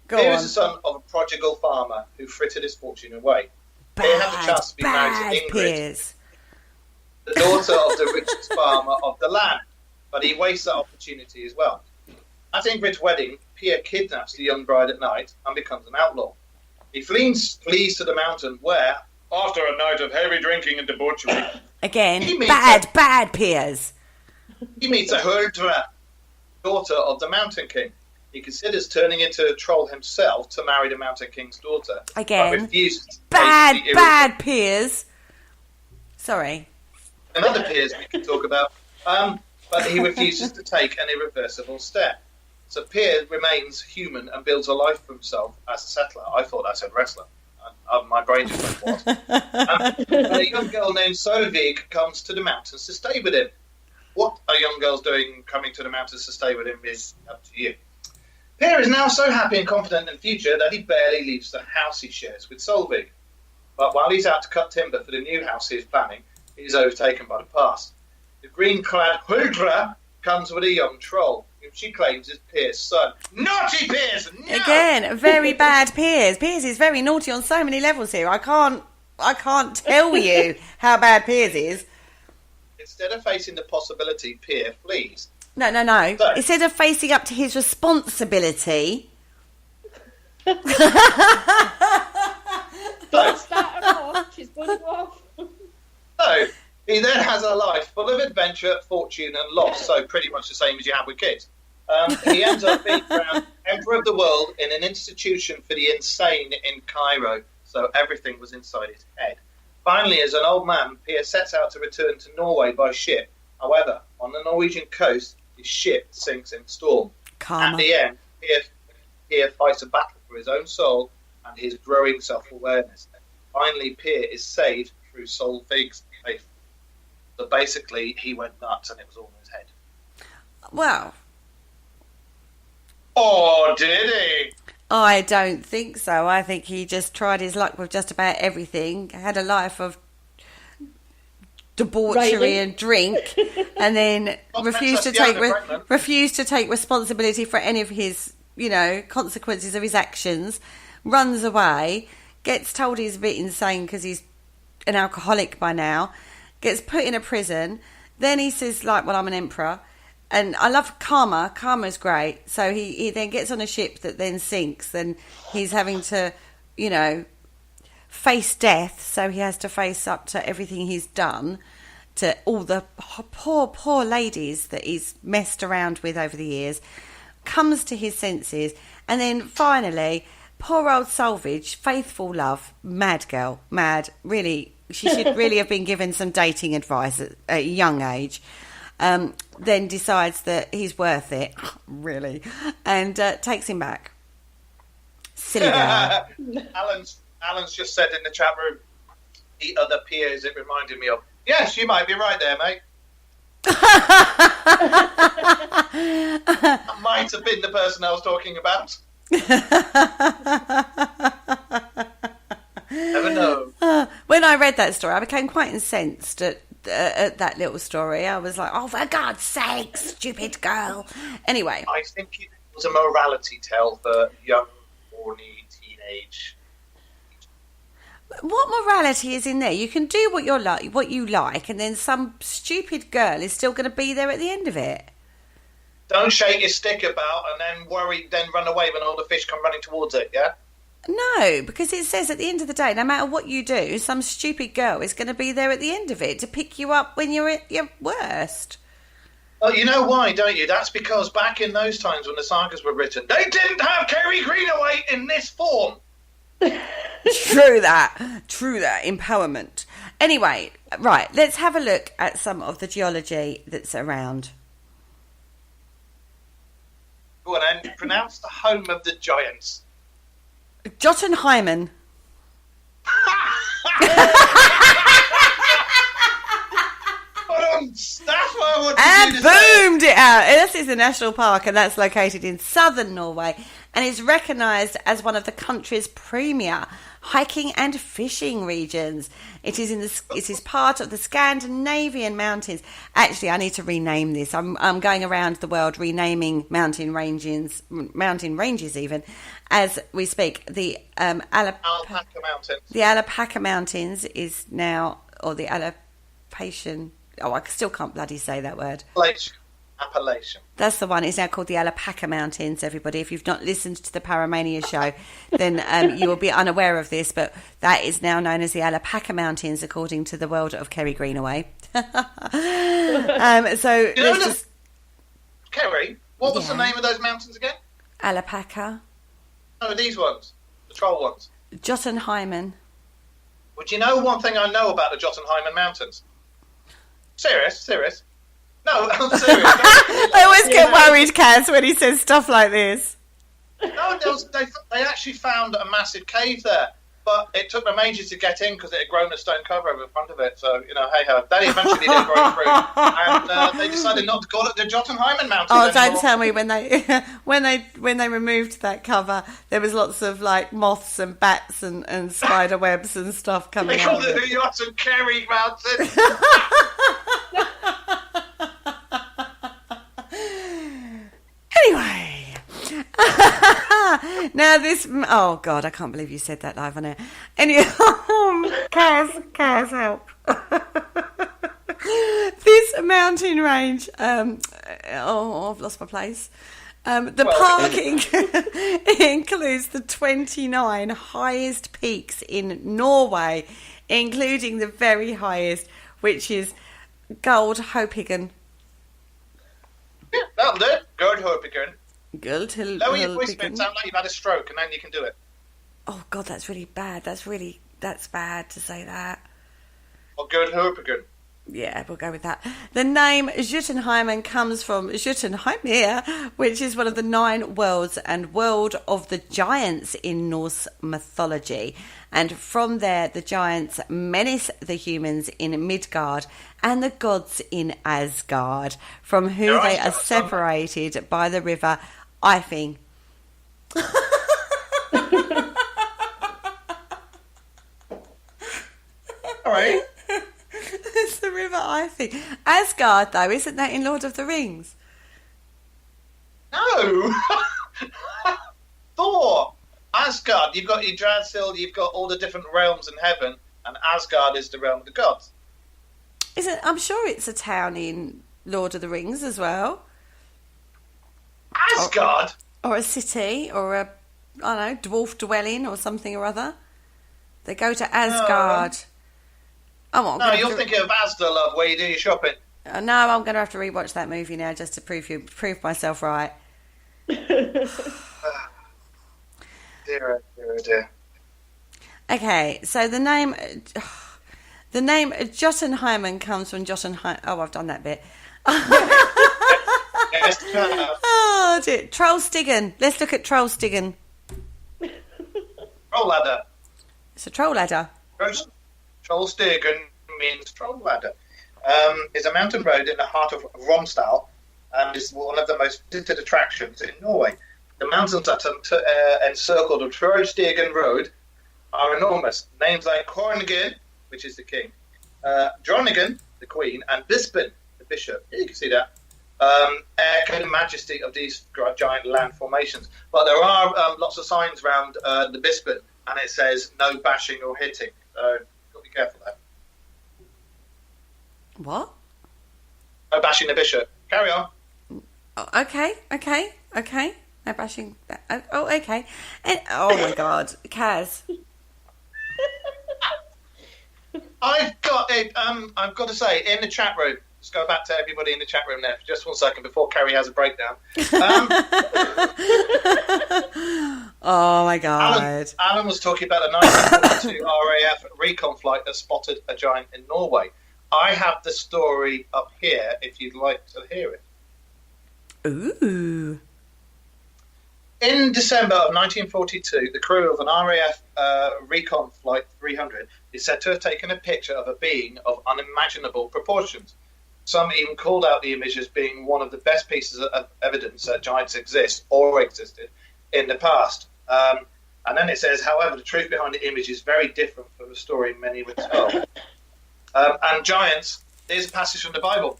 Peer is the son of a prodigal farmer who frittered his fortune away. Peer had the chance to be married to Ingrid, Peers. the daughter of the richest farmer of the land, but he wastes that opportunity as well. At Ingrid's wedding, Peer kidnaps the young bride at night and becomes an outlaw. He flees to the mountain where, after a night of heavy drinking and debauchery, Again, bad peers. he meets a Huldra, daughter of the Mountain King. He considers turning into a troll himself to marry the Mountain King's daughter. Again, but refuses to bad peers. Sorry. Another peers we can talk about. But he refuses to take an irreversible step. So Peer remains human and builds a life for himself as a settler. I thought I said wrestler. My brain just went, what? A young girl named Solveig comes to the mountains to stay with him. What a young girl's doing coming to the mountains to stay with him is up to you. Peer is now so happy and confident in the future that he barely leaves the house he shares with Solveig. But while he's out to cut timber for the new house he is planning, he is overtaken by the past. The green-clad Huldra comes with a young troll, whom she claims is Peer's son. Naughty Peers! No! Again, very bad Peers. Peers is very naughty on so many levels here. I can't tell you how bad Peers is. Instead of facing the possibility, Peer flees. No. So, instead of facing up to his responsibility... Don't start her off. She's going to go off. So, he then has a life full of adventure, fortune and loss, so pretty much the same as you have with kids. He ends up being crowned Emperor of the World in an institution for the insane in Cairo, so everything was inside his head. Finally, as an old man, Peer sets out to return to Norway by ship. However, on the Norwegian coast, his ship sinks in storm. Karma. At the end, Peer fights a battle for his own soul and his growing self-awareness. Finally, Peer is saved through Solveig's faith. So basically, he went nuts and it was all in his head. Well... Oh, did he? I don't think so. I think he just tried his luck with just about everything, had a life of debauchery and drink, and then refused to take responsibility for any of his, consequences of his actions, runs away, gets told he's a bit insane because he's an alcoholic by now, gets put in a prison, then he says, well, I'm an emperor. And I love karma. Karma's great. So he then gets on a ship that then sinks, and he's having to, face death. So he has to face up to everything he's done, to all the poor ladies that he's messed around with over the years, comes to his senses, and then finally, poor old Solveig, faithful love, mad girl, mad, really, she should really have been given some dating advice at a young age. Then decides that he's worth it, really, and takes him back. Silly girl. Alan's just said in the chat room, the other peers it reminded me of. Yes, you might be right there, mate. That might have been the person I was talking about. Never know. When I read that story, I became quite incensed at that little story. I was like, oh, for God's sake, stupid girl. Anyway. I think it was a morality tale for young, horny, teenage. What morality is in there? You can do what you like, and then some stupid girl is still going to be there at the end of it. Don't shake your stick about and then run away when all the fish come running towards it, yeah? No, because it says at the end of the day, no matter what you do, some stupid girl is going to be there at the end of it to pick you up when you're at your worst. Well, you know why, don't you? That's because back in those times when the sagas were written, they didn't have Kerry Greenaway in this form. True that. Empowerment. Anyway, right, let's have a look at some of the geology that's around. Go on, and pronounce the home of the giants. Jotunheimen. That's what I wanted And you to say. boomed it out. This is a national park, and that's located in southern Norway, and is recognised as one of the country's premier hiking and fishing regions. It is part of the Scandinavian mountains. Actually, I need to rename this. I'm going around the world renaming mountain ranges even as we speak. The Alpaca Mountains. The Alpaca Mountains is now, or the Alapation. Oh, I still can't bloody say that word. Appellation. That's the one. It's now called the Alpaca Mountains, everybody. If you've not listened to the Paramania show, then you will be unaware of this, but that is now known as the Alpaca Mountains, according to the world of Kerry Greenaway. Kerry, what was the name of those mountains again? Alpaca. No, these ones. The troll ones. Jotunheimen. Would you know one thing I know about the Jotunheimen Mountains? Serious? No, I'm serious. I always get worried, Caz, when he says stuff like this. No, they actually found a massive cave there, but it took them ages to get in because it had grown a stone cover over the front of it. So, hey ho, that eventually did grow through, and they decided not to call it the Jotunheimen Mountains Oh, anymore. don't tell me when they removed that cover, there was lots of like moths and bats and spider webs and stuff coming They out. called it the Jotunheimen Kerry Mountains. Anyway, now this. Oh God, I can't believe you said that live on air. Anyway, Caz, help. This mountain range. I've lost my place. Parking includes the 29 highest peaks in Norway, including the very highest, which is Goldhopigen. Yeah, that'll do it. Goldhopigen. Lower your voice a bit, sound like you've had a stroke, and then you can do it. Oh God, that's really bad. That's bad to say that. Or Goldhopigen. Yeah, we'll go with that. The name Jotunheimen comes from Jotunheimr, which is one of the 9 worlds and world of the giants in Norse mythology. And from there, the giants menace the humans in Midgard and the gods in Asgard, from who they are separated by the river Ifing. All right. It's the river Ifing. Asgard, though, isn't that in Lord of the Rings? No! Thor! Asgard, you've got Yggdrasil, you've got all the different realms in heaven, and Asgard is the realm of the gods. I'm sure it's a town in Lord of the Rings as well. Asgard? Or a city, or a, I don't know, dwarf dwelling or something or other. They go to Asgard. No, you're thinking of Asda, love, where you do your shopping. No, I'm going to have to rewatch that movie now just to prove myself right. Dear. Okay, so the name Jotunheimen comes from Jotunheim. Oh, I've done that bit. Yes, Oh, dear. Trollstigen. Let's look at Trollstigen. troll ladder. It's a troll ladder. Trollstigen means troll ladder. It's a mountain road in the heart of Romsdal, and is one of the most visited attractions in Norway. The mountains that encircle the Trollstigen road are enormous. Names like Hornigen, which is the king, Dronningen, the queen, and Bispen, the bishop. You can see that. Echo the majesty of these giant land formations. But there are lots of signs around the Bispen, and it says no bashing or hitting. So you've got to be careful there. What? No bashing the bishop. Carry on. Oh, okay. No bashing. Oh, okay. Oh my God, Caz. I've got to say, in the chat room, Just go back to everybody in the chat room there for just 1 second before Kerry has a breakdown. Oh my God. Alan was talking about a 1942 RAF recon flight that spotted a giant in Norway. I have the story up here if you'd like to hear it. Ooh. In December of 1942, the crew of an RAF recon flight 300 is said to have taken a picture of a being of unimaginable proportions. Some even called out the image as being one of the best pieces of evidence that giants exist or existed in the past. And then it says, however, the truth behind the image is very different from the story many would tell. And giants, here's a passage from the Bible.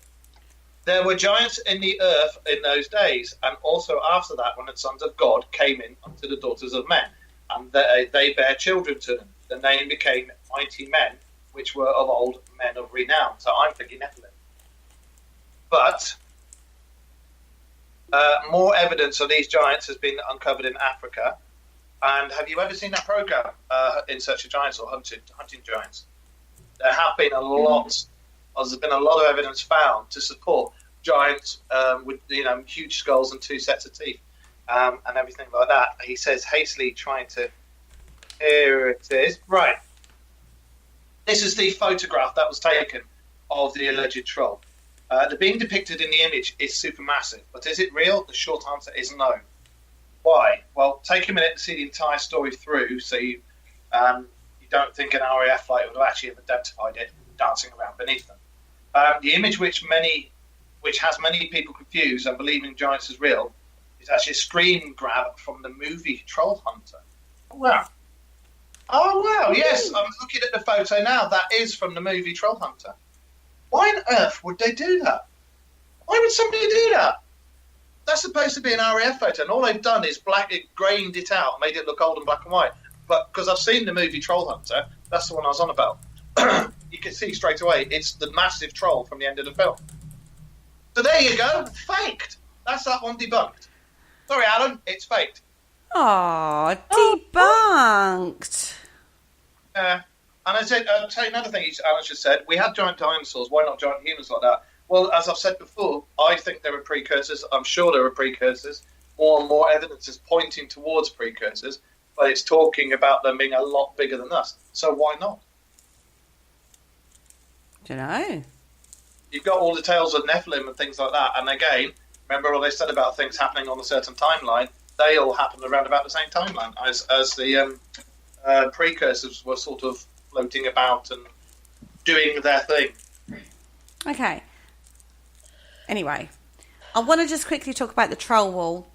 There were giants in the earth in those days, and also after that, when the sons of God came in unto the daughters of men, and they bare children to them. The name became mighty men, which were of old men of renown. So I'm thinking Nephilim. But more evidence of these giants has been uncovered in Africa. And have you ever seen that program, In Search of Giants or Hunting Giants? There have been a lot. There's been a lot of evidence found to support giants with huge skulls and 2 sets of teeth and everything like that. He says hastily trying to. Here it is. Right. This is the photograph that was taken of the alleged troll. The being depicted in the image is supermassive, but is it real? The short answer is no. Why? Well, take a minute to see the entire story through, so you don't think an RAF flight would have actually have identified it dancing around beneath them. The image which has many people confused and believing giants is real is actually a screen grab from the movie Troll Hunter. Wow. Oh, wow, yes, I'm looking at the photo now. That is from the movie Troll Hunter. Why on earth would they do that? Why would somebody do that? That's supposed to be an RAF photo, and all they've done is grained it out, made it look old and black and white. But because I've seen the movie Troll Hunter, that's the one I was on about. You can see straight away it's the massive troll from the end of the film. So there you go, faked. That's that one debunked. Sorry, Alan, it's faked. Oh, debunked. And I'll tell you another thing Alan just said. We had giant dinosaurs. Why not giant humans like that? Well, as I've said before, I think there were precursors. I'm sure there were precursors. More and more evidence is pointing towards precursors, but it's talking about them being a lot bigger than us. So why not? Don't know. You've got all the tales of Nephilim and things like that. And again, remember what they said about things happening on a certain timeline? They all happened around about the same timeline as the precursors were sort of floating about and doing their thing. Okay. Anyway, I want to just quickly talk about the Troll Wall.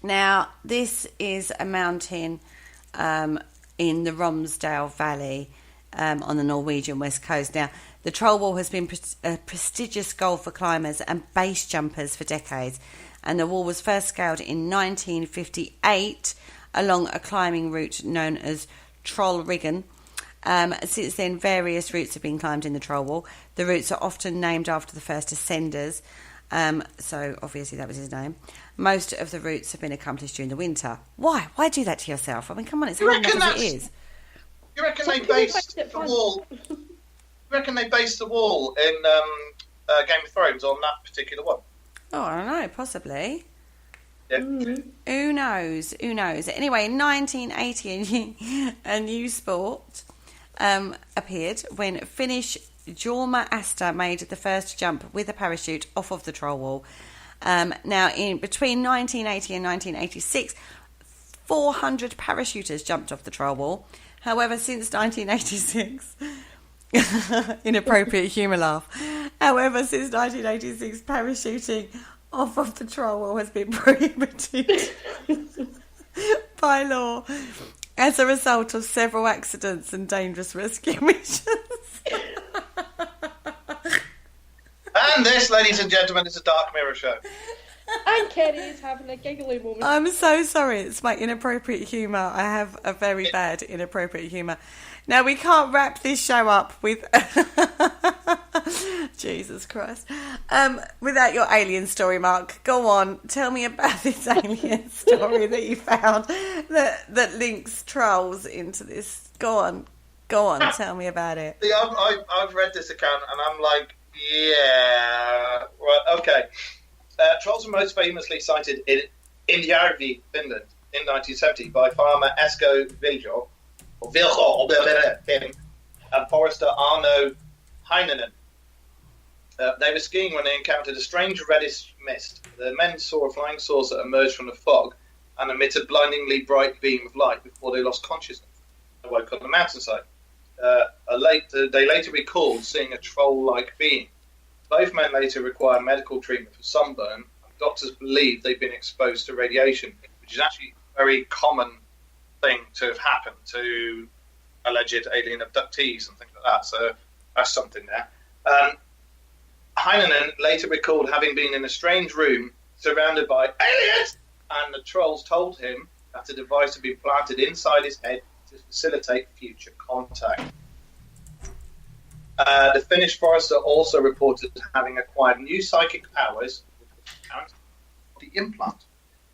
Now, this is a mountain in the Romsdale Valley on the Norwegian west coast. Now, the Troll Wall has been a prestigious goal for climbers and base jumpers for decades, and the wall was first scaled in 1958 along a climbing route known as Trollriggen. Since then, various routes have been climbed in the Troll Wall. The routes are often named after the first ascenders, so obviously that was his name. Most of the routes have been accomplished during the winter. Why? Why do that to yourself? I mean, come on, it's hard enough as it is. You reckon they based the wall? You reckon they based the wall in Game of Thrones on that particular one? Oh, I don't know, possibly. Yeah. Who knows? Who knows? Anyway, in 1980, a new sport appeared when Finnish Jorma Asta made the first jump with a parachute off of the Troll Wall. Now, between 1980 and 1986, 400 parachuters jumped off the Troll Wall. However, since 1986... inappropriate humour laugh. However, since 1986, parachuting off of the Troll Wall has been prohibited by law as a result of several accidents and dangerous rescue missions. And this, ladies and gentlemen, is a Dark Mirror show. And Kerry is having a giggly moment. I'm so sorry. It's my inappropriate humour. I have a very bad inappropriate humour. Now, we can't wrap this show up with... Jesus Christ. Without your alien story, Mark. Go on. Tell me about this alien story that you found that links trolls into this. Go on. Tell me about it. See, I've read this account and I'm like, Yeah. Right. Okay. Trolls were most famously sighted in Järvi, Finland, in 1970 by farmer Esko Viljo, and forester Arno Heinonen. They were skiing when they encountered a strange reddish mist. The men saw a flying saucer emerge from the fog and emit a blindingly bright beam of light before they lost consciousness and woke on the mountainside. They later recalled seeing a troll-like being. Both men later required medical treatment for sunburn, and doctors believe they've been exposed to radiation, which is actually a very common thing to have happened to alleged alien abductees and things like that. So that's something there. Heinonen later recalled having been in a strange room surrounded by aliens, and the trolls told him that a device had been planted inside his head to facilitate future contact. The Finnish forester also reported having acquired new psychic powers with the implant.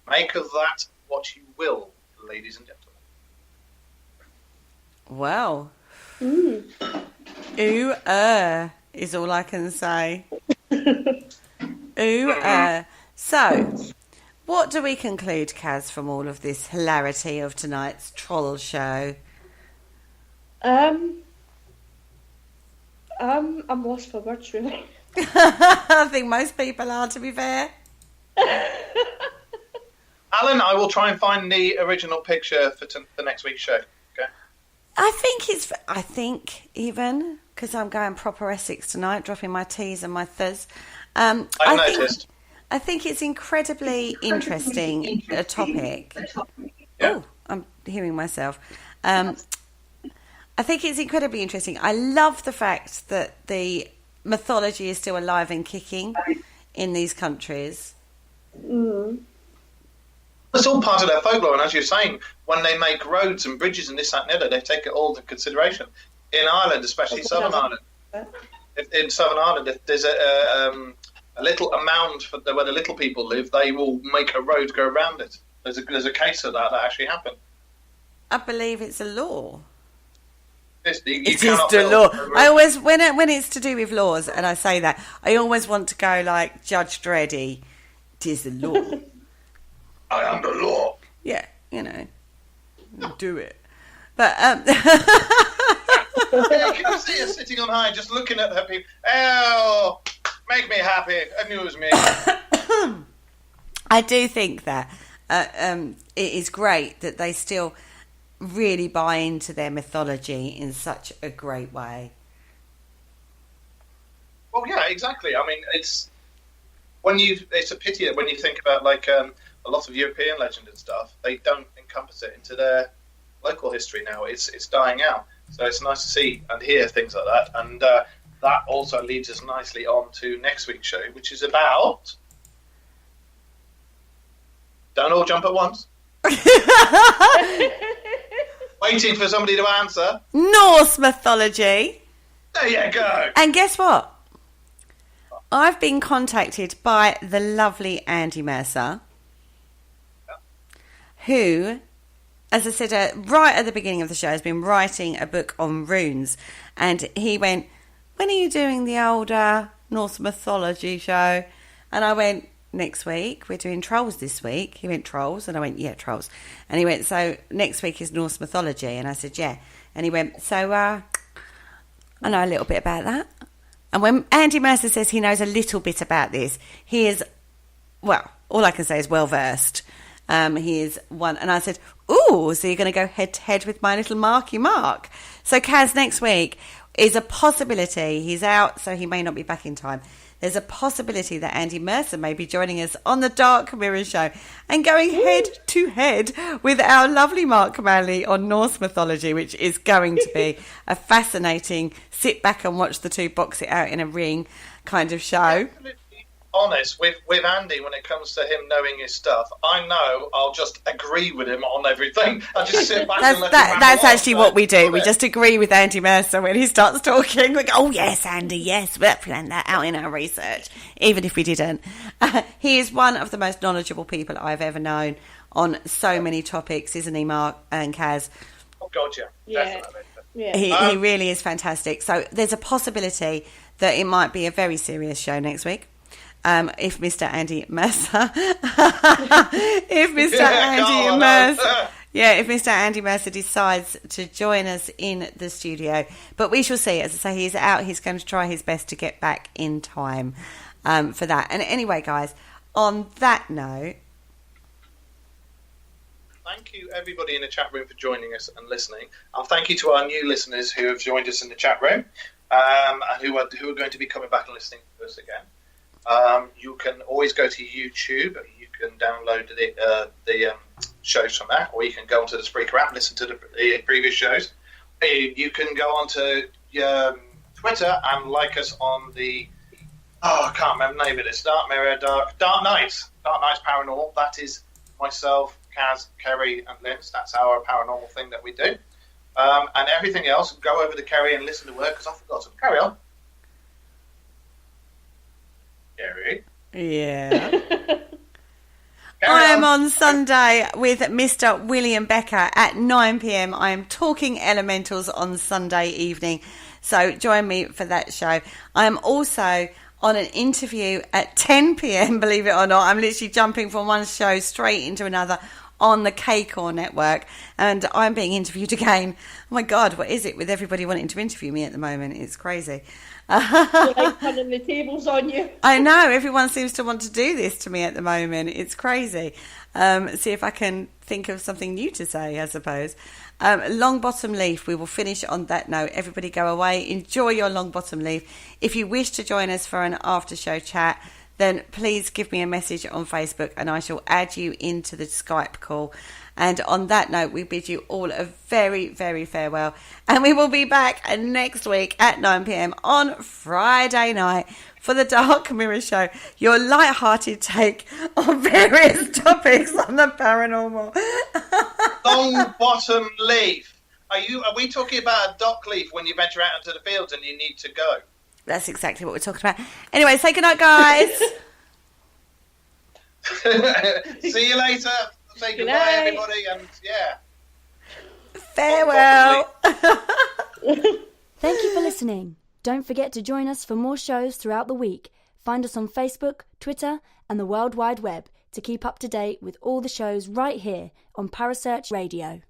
Make of that what you will, ladies and gentlemen. Wow. Ooh, is all I can say. Ooh, So, what do we conclude, Caz, from all of this hilarity of tonight's troll show? I'm lost for words, really. I think most people are, to be fair. Alan, I will try and find the original picture for the next week's show. Okay. I think even, because I'm going proper Essex tonight, dropping my T's and my ths. I noticed. I think it's incredibly interesting, a topic. Yeah. Oh, I'm hearing myself. I think it's incredibly interesting. I love the fact that the mythology is still alive and kicking in these countries. Mm. It's all part of their folklore, and as you're saying, when they make roads and bridges and this, that, and the other, they take it all into consideration. In Ireland, especially Southern Ireland, in Southern Ireland, if there's a little mound where the little people live, they will make a road go around it. There's a case of that actually happened. I believe it's a law. It is the law. I always, when it's to do with laws, and I say that, I always want to go like Judge Dreddy. It is the law. I am the law. Yeah, do it. But Yeah, can you see her sitting on high, just looking at her people? Oh, make me happy, amuse me. I do think that it is great that they still really buy into their mythology in such a great way. Well, yeah, exactly. I mean, it's a pity that when you think about like a lot of European legend and stuff, they don't encompass it into their local history now. It's dying out. So it's nice to see and hear things like that. And that also leads us nicely on to next week's show, which is about... Don't all jump at once. Waiting for somebody to answer. Norse mythology. There you go. And guess what? I've been contacted by the lovely Andy Mercer, who, as I said right at the beginning of the show, has been writing a book on runes. And he went, when are you doing the older Norse mythology show? And I went, next week. We're doing trolls this week. He went, trolls? And I went, yeah, trolls. And he went, so next week is Norse mythology. And I said, yeah. And he went, so I know a little bit about that. And when Andy Mercer says he knows a little bit about this, he is, well, all I can say is well-versed. He is one. And I said, ooh, so you're going to go head-to-head with my little Marky Mark. So Caz, next week is a possibility. He's out, so he may not be back in time. There's a possibility that Andy Mercer may be joining us on the Dark Mirror show and going head-to-head with our lovely Mark Manley on Norse mythology, which is going to be a fascinating sit back and watch the two box it out in a ring kind of show. Honest with Andy when it comes to him knowing his stuff. I know I'll just agree with him on everything. I just sit back and let him that's actually what we do. We just agree with Andy Mercer when he starts talking. We go, oh yes, Andy, yes, we'll plan that out in our research, even if we didn't. He is one of the most knowledgeable people I've ever known on so many topics, isn't he, Mark and Caz? Oh God, yeah. Definitely. Yeah. He really is fantastic. So there's a possibility that it might be a very serious show next week. If Mr. Andy Mercer, if Mr. Andy Mercer decides to join us in the studio. But we shall see. As I say, he's out. He's going to try his best to get back in time for that. And anyway, guys, on that note, thank you, everybody in the chat room, for joining us and listening. And thank you to our new listeners who have joined us in the chat room and who are going to be coming back and listening to us again. You can always go to YouTube. You can download the shows from that, or you can go onto the Spreaker app and listen to the previous shows. You can go onto Twitter and like us on the... I can't remember the name of it. It's Dark Nights Paranormal. That is myself, Caz, Kerry and Linz. That's our paranormal thing that we do. And everything else, go over to Kerry and listen to her, because I forgot to carry on. Kerry? Yeah. I am on Sunday with Mr. William Becker at 9 p.m. I am talking elementals on Sunday evening. So join me for that show. I am also on an interview at 10 p.m, believe it or not. I'm literally jumping from one show straight into another on the K-Core network, and I'm being interviewed again. Oh my God, what is it with everybody wanting to interview me at the moment? It's crazy. Like turning the tables on you. I know, everyone seems to want to do this to me at the moment. It's crazy. See if I can think of something new to say, I suppose. Long bottom leaf, we will finish on that note. Everybody go away, enjoy your long bottom leaf. If you wish to join us for an after show chat, then please give me a message on Facebook and I shall add you into the Skype call. And on that note, we bid you all a very, very farewell. And we will be back next week at 9 p.m. on Friday night for the Dark Mirror Show, your light-hearted take on various topics on the paranormal. Long bottom leaf. Are we talking about a dock leaf when you venture out into the fields and you need to go? That's exactly what we're talking about. Anyway, say goodnight, guys. See you later. Say goodbye, everybody, and yeah. Farewell. Thank you for listening. Don't forget to join us for more shows throughout the week. Find us on Facebook, Twitter, and the World Wide Web to keep up to date with all the shows right here on Parasearch Radio.